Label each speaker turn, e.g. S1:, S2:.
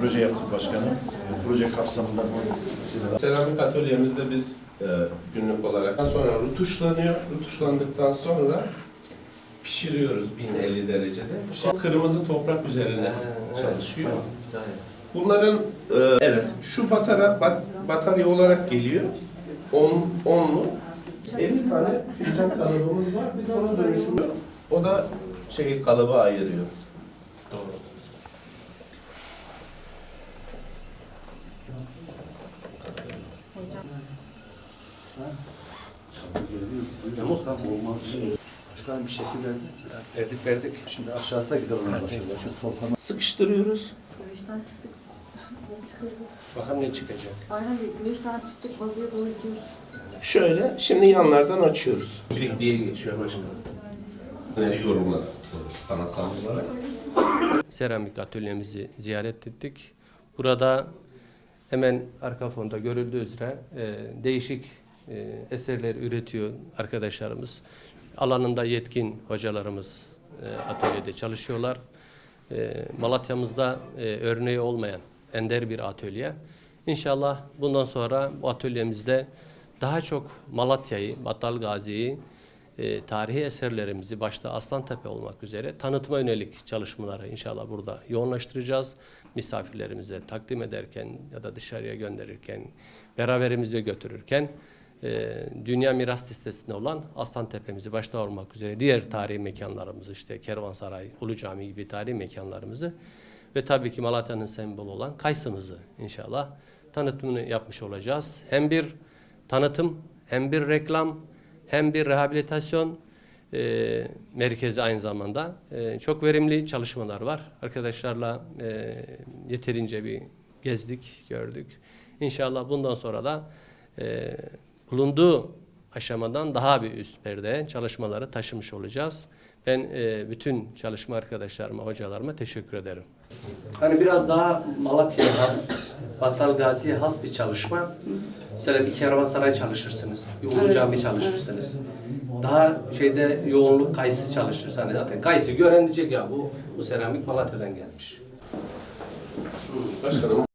S1: proje yaptık başkanım. Proje kapsamında
S2: Seramik atölyemizde biz günlük olarak sonra rutuşlanıyor. Rutuşlandıktan sonra pişiriyoruz 1050 derecede. Kırmızı toprak üzerine çalışıyor. Bunların evet şu batarya olarak geliyor. 10'lu 50 tane fincan kalıbımız var. Biz ona dönüşümlüyoruz. O da kalıbı ayırıyor. Doğru.
S3: Şuradan bir şekil verdik. Şimdi aşağıda gidelim başlıyor. Şu solkama.
S2: Sıkıştırıyoruz.
S4: Güneşten çıktık biz.
S2: Bakalım ne çıkacak.
S4: Aynen güneşten çıktık, vazıya doğru gidiyoruz.
S2: Şöyle, şimdi yanlardan açıyoruz. Diye geçiyor başkanım. Yorumlar sanatsal olarak.
S5: Seramik atölyemizi ziyaret ettik. Burada hemen arka fonda görüldüğü üzere değişik eserler üretiyor arkadaşlarımız. Alanında yetkin hocalarımız atölyede çalışıyorlar. Malatya'mızda örneği olmayan ender bir atölye. İnşallah bundan sonra bu atölyemizde daha çok Malatya'yı, Battal Gazi'yi, tarihi eserlerimizi başta Aslantepe olmak üzere tanıtma yönelik çalışmaları inşallah burada yoğunlaştıracağız. Misafirlerimize takdim ederken ya da dışarıya gönderirken, beraberimizle götürürken Dünya Miras Listesi'nde olan Aslantepe'mizi başta olmak üzere diğer tarihi mekanlarımızı işte Kervansaray, Ulu Cami gibi tarihi mekanlarımızı ve tabii ki Malatya'nın sembolü olan Kayısımızı inşallah tanıtımını yapmış olacağız. Hem bir tanıtım, hem bir reklam, hem bir rehabilitasyon merkezi aynı zamanda. Çok verimli çalışmalar var. Arkadaşlarla yeterince bir gezdik, gördük. İnşallah bundan sonra da bulunduğu aşamadan daha bir üst perdeye çalışmaları taşımış olacağız. Ben bütün çalışma arkadaşlarıma, hocalarıma teşekkür ederim.
S6: Hani biraz daha Malatya'ya has, Battal Gazi'ye has bir çalışma. Mesela bir kervansaray çalışırsınız, bir Ulu Cami çalışırsınız. Daha yoğunluk kayısı çalışırız. Hani zaten kayısı gören diyecek ya bu seramik Malatya'dan gelmiş.
S2: Başkanım